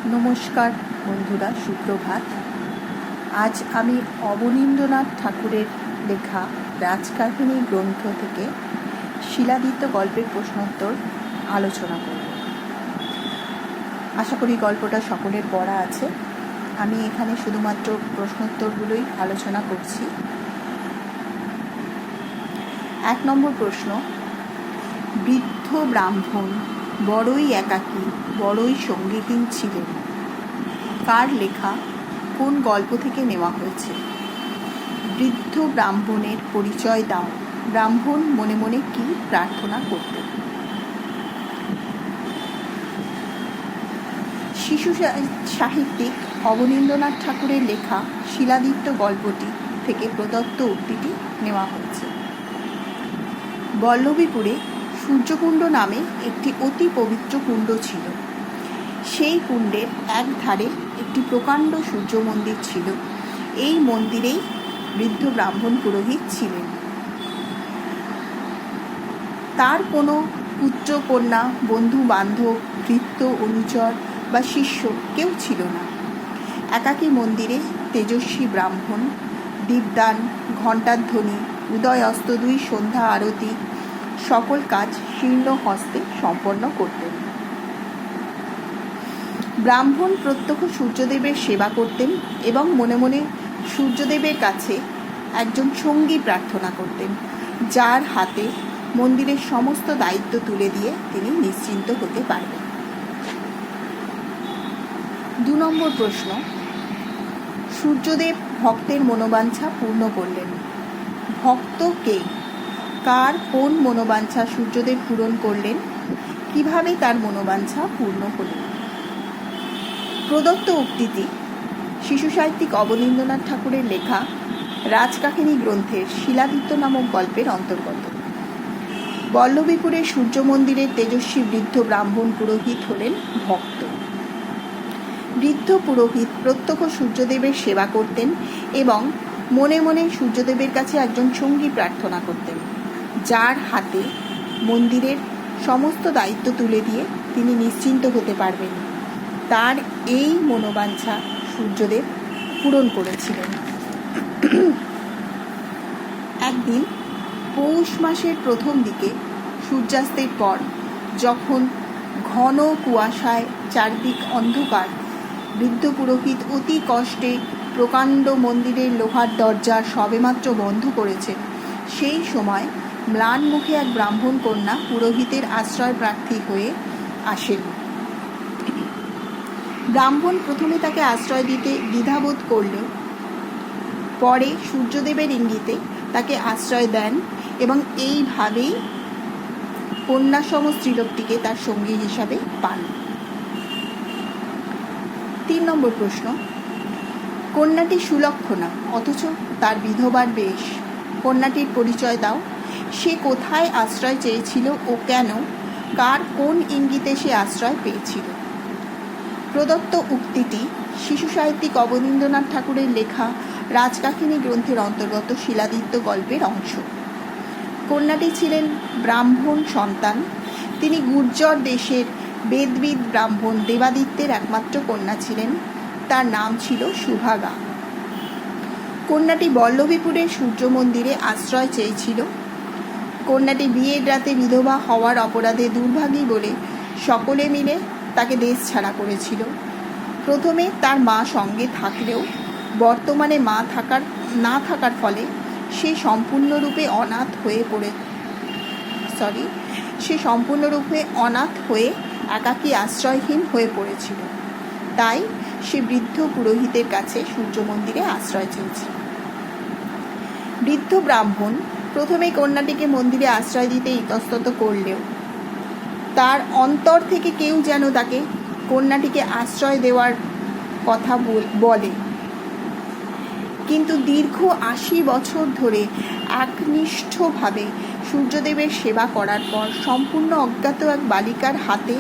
নমস্কার বন্ধুরা, সুপ্রভাত। আজ আমি অবনীন্দ্রনাথ ঠাকুরের লেখা রাজকাহিনী গ্রন্থ থেকে শিলাদিত্য গল্পের প্রশ্নোত্তর আলোচনা করব। আশা করি গল্পটা সকলের পড়া আছে। আমি এখানে শুধুমাত্র প্রশ্নোত্তরগুলোই আলোচনা করছি। 1 নম্বর প্রশ্ন, বৃদ্ধ ব্রাহ্মণ বড়ই একাকী, বড়ই সঙ্গীহীন ছিলেন। কার লেখা, কোন গল্প থেকে নেওয়া হয়েছে? বৃদ্ধ ব্রাহ্মণের পরিচয় দাও। ব্রাহ্মণ মনে মনে কি প্রার্থনা করতেন? শিশু সাহিত্যিক অবনীন্দ্রনাথ ঠাকুরের লেখা শিলাদিত্য গল্পটি থেকে প্রদত্ত উক্তিটি নেওয়া হয়েছে। বল্লভীপুরে সূর্যকুণ্ড নামে একটি অতি পবিত্র কুণ্ড ছিল। সেই কুণ্ডের এক ধারে একটি প্রকাণ্ড সূর্য মন্দির ছিল। এই মন্দিরেই বৃদ্ধ ব্রাহ্মণ পুরোহিত ছিলেন। তার কোনো পুত্র কন্যা, বন্ধু বান্ধব, ভৃত্য, অনুচর বা শিষ্য কেউ ছিল না। একাকী মন্দিরে তেজস্বী ব্রাহ্মণ দীপদান, ঘণ্টাধ্বনি, উদয় অস্ত 2 সন্ধ্যা আরতি সকল কাজ শীর্ণ হস্তে সম্পন্ন করতেন। ব্রাহ্মণ প্রত্যক্ষ সূর্যদেবের সেবা করতেন এবং মনে মনে সূর্যদেবের কাছে একজন সঙ্গী প্রার্থনা করতেন, যার হাতে মন্দিরের সমস্ত দায়িত্ব তুলে দিয়ে তিনি নিশ্চিন্ত হতে পারবেন। 2 নম্বর প্রশ্ন, সূর্যদেব ভক্তের মনোবাঞ্ছা পূর্ণ করলেন। ভক্ত কে? কার কোন মনোবাঞ্ছা সূর্যদেব পূরণ করলেন? কিভাবে তার মনোবাঞ্ছা পূর্ণ হল? প্রদত্ত উক্তিটি শিশু সাহিত্যিক অবনীন্দ্রনাথ ঠাকুরের লেখা রাজকাহিনী গ্রন্থের শিলাদিত্য নামক গল্পের অন্তর্গত। বল্লভীপুরের সূর্য মন্দিরের তেজস্বী বৃদ্ধ ব্রাহ্মণ পুরোহিত হলেন ভক্ত। বৃদ্ধ পুরোহিত প্রত্যক্ষ সূর্যদেবের সেবা করতেন এবং মনে মনে সূর্যদেবের কাছে একজন সঙ্গী প্রার্থনা করতেন, যার হাতে মন্দিরের সমস্ত দায়িত্ব তুলে দিয়ে তিনি নিশ্চিন্ত হতে পারবেন। তার এই মনোবাঞ্ছা সূর্যদেব পূরণ করেছিলেন। একদিন পৌষ মাসের প্রথম দিকে সূর্যাস্তের পর, যখন ঘন কুয়াশায় চারদিক অন্ধকার, বৃদ্ধ পুরোহিত অতি কষ্টে প্রকাণ্ড মন্দিরের লোহার দরজা সবেমাত্র বন্ধ করেছে, সেই সময় ম্লান মুখে এক ব্রাহ্মণ কন্যা পুরোহিতের আশ্রয় প্রার্থী হয়ে আসেন। ব্রাহ্মণ প্রথমে তাকে আশ্রয় দিতে দ্বিধাবোধ করলেও পরে সূর্যদেবের ইঙ্গিতে তাকে আশ্রয় দেন এবং এইভাবেই কন্যাসম স্ত্রীলোকটিকে তার সঙ্গী হিসাবে পান। 3 নম্বর প্রশ্ন, কন্যাটি সুলক্ষণা অথচ তার বিধবার বেশ। কন্যাটির পরিচয় দাও। সে কোথায় আশ্রয় চেয়েছিল ও কেন? কার কোন ইঙ্গিতে সে আশ্রয় পেয়েছিল? প্রদত্ত উক্তিটি শিশু সাহিত্যিক অবনীন্দ্রনাথ ঠাকুরের লেখা রাজকাহিনী গ্রন্থের অন্তর্গত শিলাদিত্য গল্পের অংশ। কন্যাটি ছিলেন ব্রাহ্মণ সন্তান। তিনি গুর্জর দেশের বেদবিদ ব্রাহ্মণ দেবাদিত্যের একমাত্র কন্যা ছিলেন। তার নাম ছিল সুভাগা। কন্যাটি বল্লভীপুরের সূর্য মন্দিরে আশ্রয় চেয়েছিল। কন্যাটি বিয়ের রাতে বিধবা হওয়ার অপরাধে দুর্ভাগী বলে সকলে মিলে তাকে দেশ ছাড়া করেছিল। প্রথমে তার মা সঙ্গে থাকলেও বর্তমানে মা না থাকার ফলে সে সম্পূর্ণরূপে অনাথ হয়ে একাকী আশ্রয়হীন হয়ে পড়েছিল। তাই সে বৃদ্ধ পুরোহিতের কাছে সূর্য মন্দিরে আশ্রয় চেয়েছিল। বৃদ্ধ ব্রাহ্মণ প্রথমে কন্যাটিকে মন্দিরে আশ্রয় দিতে ইতস্তত করলেও তার অন্তর থেকে কেউ যেন তাকে কন্যাটিকে আশ্রয় দেওয়ার কথা বলে। কিন্তু দীর্ঘ 80 বছর ধরে একনিষ্ঠভাবে সূর্যদেবের সেবা করার পর সম্পূর্ণ অজ্ঞাত এক বালিকার হাতে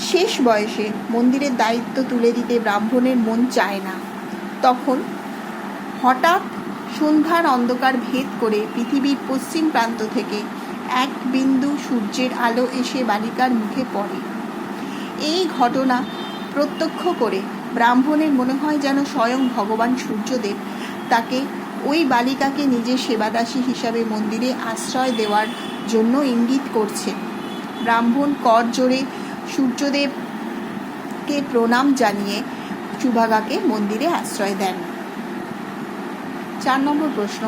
শেষ বয়সে মন্দিরের দায়িত্ব তুলে দিতে ব্রাহ্মণের মন চায় না। তখন হঠাৎ সন্ধ্যার অন্ধকার ভেদ করে পৃথিবীর পশ্চিম প্রান্ত থেকে এক বিন্দু সূর্যের আলো এসে বালিকার মুখে পড়ে। এই ঘটনা প্রত্যক্ষ করে ব্রাহ্মণের মনে হয় যেন স্বয়ং ভগবান সূর্যদেব তাকে ওই বালিকাকে নিজের সেবাদাসী হিসাবে মন্দিরে আশ্রয় দেওয়ার জন্য ইঙ্গিত করছেন। ব্রাহ্মণ কর জোরে সূর্যদেবকে প্রণাম জানিয়ে সুভাগাকে মন্দিরে আশ্রয় দেন। 4 নম্বর প্রশ্ন,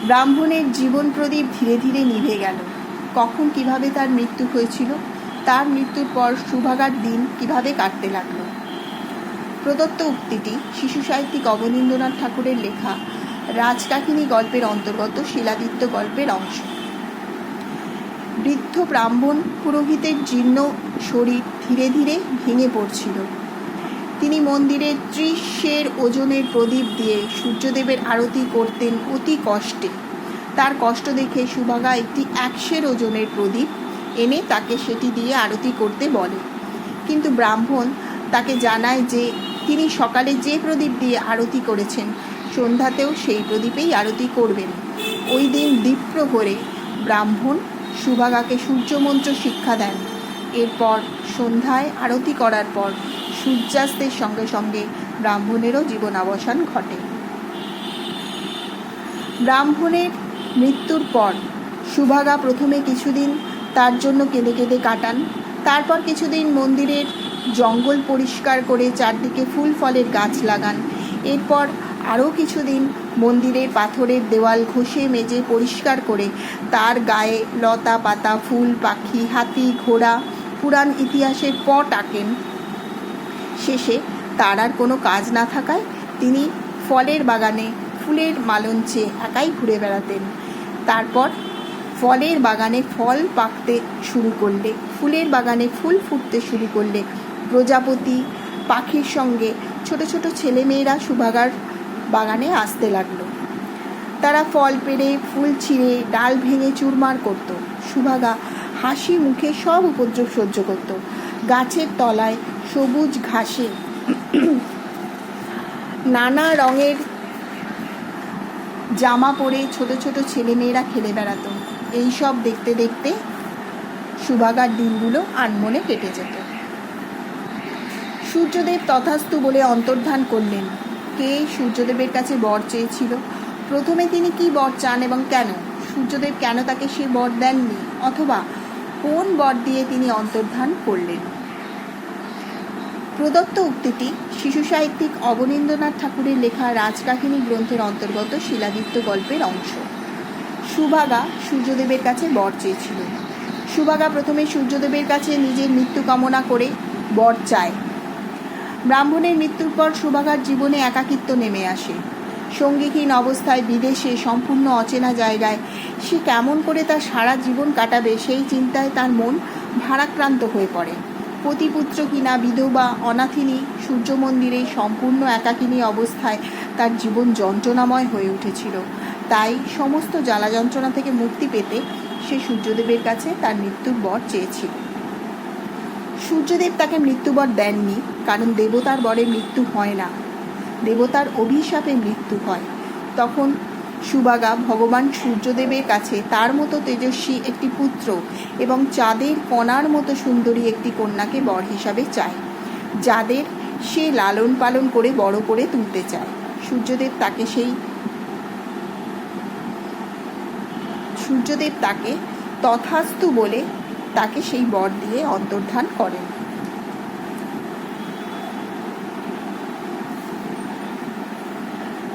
ব্রাহ্মণের জীবন প্রদীপ ধীরে ধীরে নিভে গেল। কখন কিভাবে তার মৃত্যু হয়েছিল? তার মৃত্যুর পর সুভাগার দিন কিভাবে কাটতে লাগলো? প্রদত্ত উক্তিটি শিশু সাহিত্যিক অবনীন্দ্রনাথ ঠাকুরের লেখা রাজকাহিনী গল্পের অন্তর্গত শিলাদিত্য গল্পের অংশ। বৃদ্ধ ব্রাহ্মণ পুরোহিতের জীর্ণ শরীর ধীরে ধীরে ভেঙে পড়ছিল। তিনি মন্দিরে 30 সের ওজনের প্রদীপ দিয়ে সূর্যদেবের আরতি করতেন অতি কষ্টে। তার কষ্ট দেখে সুভাগা একটি 1 সের ওজনের প্রদীপ এনে তাকে সেটি দিয়ে আরতি করতে বলে। কিন্তু ব্রাহ্মণ তাকে জানায় যে তিনি সকালে যে প্রদীপ দিয়ে আরতি করেছেন সন্ধ্যাতেও সেই প্রদীপেই আরতি করবেন। ওই দিন দ্বীপ্রহরে ব্রাহ্মণ সুভাগাকে সূর্যমন্ত্র শিক্ষা দেন। এরপর সন্ধ্যায় আরতি করার পর সূর্যাস্তের সঙ্গে সঙ্গে ব্রাহ্মণেরও জীবনাবসান ঘটে। ব্রাহ্মণের মৃত্যুর পর সুভাগা প্রথমে কিছুদিন তার জন্য কেঁদে কেঁদে কাটান। তারপর কিছুদিন মন্দিরের জঙ্গল পরিষ্কার করে চারদিকে ফুল ফলের গাছ লাগান। এরপর আরও কিছুদিন মন্দিরের পাথরের দেওয়াল ঘষে মেজে পরিষ্কার করে তার গায়ে লতা পাতা ফুল পাখি হাতি ঘোড়া পুরাণ ইতিহাসের পট আঁকেন। শেষে তার আর কোনো কাজ না থাকায় তিনি ফলের বাগানে ফুলের মালঞ্চে একাই ঘুরে বেড়াতেন। তারপর ফলের বাগানে ফল পাকতে শুরু করলে, ফুলের বাগানে ফুল ফুটতে শুরু করলে প্রজাপতি পাখির সঙ্গে ছোট ছোট ছেলেমেয়েরা সুভাগার বাগানে আসতে লাগলো। তারা ফল পেড়ে ফুল ছিঁড়ে ডাল ভেঙে চুরমার করত। সুভাগা হাসি মুখে সব উপদ্রব সহ্য করত। গাছের তলায় সবুজ ঘাসে নানা রঙের জামা পরে ছোট ছোট ছেলেমেয়েরা খেলে বেড়াত। এইসব দেখতে দেখতে সুভাগার দিনগুলো আনমনে কেটে যেত। সূর্যদেব তথাস্তু বলে অন্তর্ধান করলেন। কে সূর্যদেবের কাছে বর চেয়েছিল? প্রথমে তিনি কি বর চান এবং কেন? সূর্যদেব কেন তাকে সে বর দেননি? অথবা কোন বর দিয়ে তিনি অন্তর্ধান করলেন? প্রদত্ত উক্তিটি শিশু সাহিত্যিক অবনীন্দ্রনাথ ঠাকুরের লেখা রাজকাহিনী গ্রন্থের অন্তর্গত শিলাদিত্য গল্পের অংশ। সুভাগা সূর্যদেবের কাছে বর চেয়েছিল। সুভাগা প্রথমে সূর্যদেবের কাছে নিজের মৃত্যু কামনা করে বর চায়। ব্রাহ্মণের মৃত্যুর পর সুভাগার জীবনে একাকিত্ব নেমে আসে। সঙ্গীহীন অবস্থায় বিদেশে সম্পূর্ণ অচেনা জায়গায় সে কেমন করে তার সারা জীবন কাটাবে সেই চিন্তায় তার মন ভারাক্রান্ত হয়ে পড়ে। পতিপুত্র কিনা বিধবা অনাথিনী সূর্য মন্দিরে সম্পূর্ণ একাকিনী অবস্থায় তার জীবন যন্ত্রণাময় হয়ে উঠেছিল। তাই সমস্ত জ্বালা যন্ত্রণা থেকে মুক্তি পেতে সে সূর্যদেবের কাছে তার মৃত্যুর বর চেয়েছিল। সূর্যদেব তাকে মৃত্যুবর দেননি, কারণ দেবতার বরে মৃত্যু হয় না, দেবতার অভিশাপে মৃত্যু হয়। তখন সুভাগা ভগবান সূর্যদেবের কাছে তার মতো তেজস্বী একটি পুত্র এবং চাঁদের কণার মতো সুন্দরী একটি কন্যাকে বর হিসাবে চায়, যাদের সে লালন পালন করে বড় করে তুলতে চায়। সূর্যদেব তাকে তথাস্তু বলে তাকে সেই বর দিয়ে অন্তর্ধান করেন।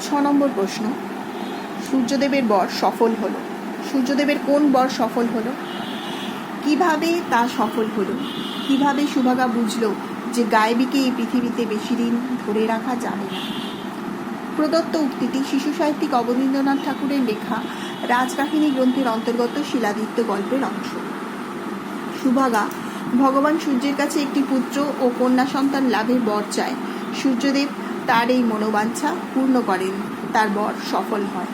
ছ নম্বর প্রশ্ন, সূর্যদেবের বর সফল হলো। সূর্যদেবের কোন বর সফল হলো? কিভাবে তা সফল হলো? কিভাবে সুভাগা বুঝলো যে গায়বীকে এই পৃথিবীতে বেশি দিন ধরে রাখা যাবে না? প্রদত্ত উক্তিটি শিশু সাহিত্যিক অবনীন্দ্রনাথ ঠাকুরের লেখা রাজকাহিনী গ্রন্থের অন্তর্গত শিলাদিত্য গল্পের অংশ। সুভাগা ভগবান সূর্যের কাছে একটি পুত্র ও কন্যা সন্তান লাভের বর চায়। সূর্যদেব তার এই মনোবাঞ্ছা পূর্ণ করেন, তার বর সফল হয়।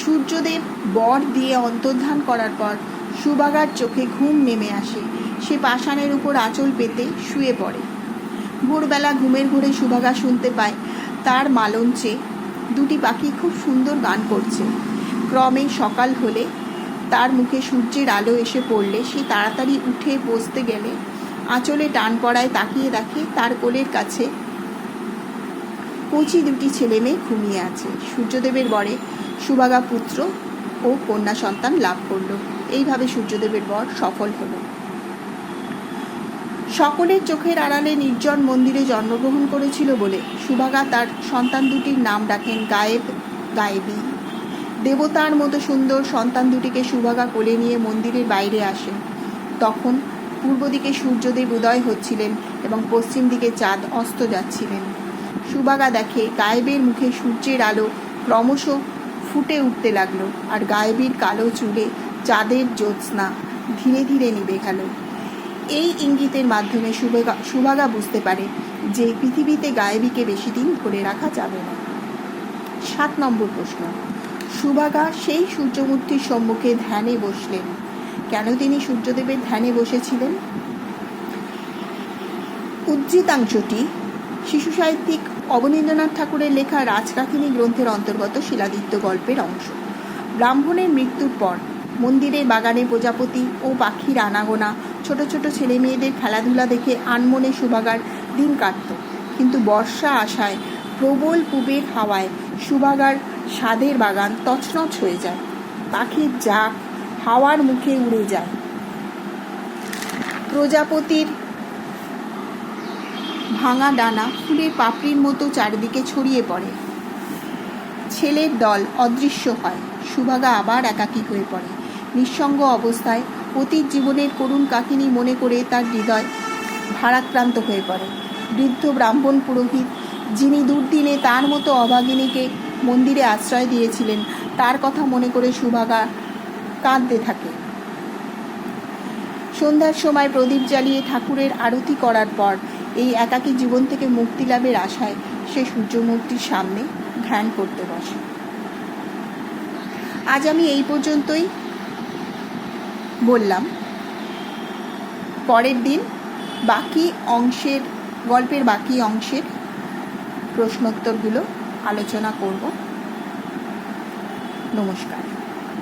সূর্যদেব বর দিয়ে অন্তর্ধান করার পর সুভাগার চোখে ঘুম নেমে আসে। সে পাষাণের উপর আঁচল পেতে শুয়ে পড়ে। ভোরবেলা ঘুমের ঘোরে সুভাগা শুনতে পায় তার মালঞ্চে দুটি পাখি খুব সুন্দর গান করছে। ক্রমে সকাল হলে তার মুখে সূর্যের আলো এসে পড়লে সে তাড়াতাড়ি উঠে বসতে গেলে আঁচলে টান পড়ায় তাকিয়ে দেখে তার কোলের কাছে কচি দুটি ছেলে মেয়ে ঘুমিয়ে আছে। সূর্যদেবের বরে সুভাগা পুত্র ও কন্যা সন্তান লাভ করল। এইভাবে সূর্যদেবের বর সফল হল। সকলের চোখের আড়ালে নির্জন মন্দিরে জন্মগ্রহণ করেছিল বলে সুভাগা তার সন্তান দুটির নাম ডাকেন গায়েব গায়েবী। দেবতার মতো সুন্দর সন্তান দুটিকে সুভাগা কোলে নিয়ে মন্দিরের বাইরে আসেন। তখন পূর্ব দিকে সূর্যদেব উদয় হচ্ছিলেন এবং পশ্চিম দিকে চাঁদ অস্ত যাচ্ছিলেন। সুভাগা দেখে গায়েবের মুখে সূর্যের আলো ক্রমশ ফুটে উঠতে লাগলো, আর গায়েবীর কালো চুলে চাঁদের জ্যোৎস্না ধীরে ধীরে নিভে গেল। এই ইঙ্গিতের মাধ্যমে সুভাগা বুঝতে পারে যে পৃথিবীতে গায়েবীকে বেশি দিন ধরে রাখা যাবে না। 7 নম্বর প্রশ্ন, সুভাগা সেই সূর্যমূর্তির সম্মুখে ধ্যানে বসলেন। কেন তিনি সূর্যদেবের ধ্যানে বসেছিলেন? উদ্ধৃতাংশটি শিশু সাহিত্যিক অবনীন্দ্রনাথ ঠাকুরের লেখা রাজকাহিনী গ্রন্থের অন্তর্গত শিলাদিত্য গল্পের অংশ। ব্রাহ্মণের মৃত্যুর পর মন্দিরের বাগানে প্রজাপতি ও পাখির আনাগোনা, ছোট ছোট ছেলে মেয়েদের খেলাধুলা দেখে আনমনে সুভাগার দিন কাটত। কিন্তু বর্ষা আসায় প্রবল পূবের হাওয়ায় সুভাগার সাধের বাগান তছনছ হয়ে যায়। পাখির ঝাঁক হাওয়ার মুখে উড়ে যায়। প্রজাপতির ভাঙা ডানা ফুলের পাপড়ির মতো চারিদিকে ছড়িয়ে পড়ে। ছেলের দল অদৃশ্য হয়। সুভাগা আবার একাকী হয়ে পড়ে। নিঃসঙ্গ অবস্থায় অতীত জীবনের করুণ কাহিনী মনে করে তার হৃদয় ভারাক্রান্ত হয়ে পড়ে। বৃদ্ধ ব্রাহ্মণ পুরোহিত, যিনি দুর্দিনে তার মতো অভাগিনীকে মন্দিরে আশ্রয় দিয়েছিলেন, তার কথা মনে করে সুভাগা কাঁদতে থাকে। সন্ধ্যার সময় প্রদীপ জ্বালিয়ে ঠাকুরের আরতি করার পর এই একাকী জীবন থেকে মুক্তি লাভের আশায় সে সূর্যমূর্তির সামনে ধ্যান করতে বসে। আজ আমি এই পর্যন্তই বললাম। পরের দিন গল্পের বাকি অংশের প্রশ্নোত্তরগুলো আলোচনা করব। নমস্কার।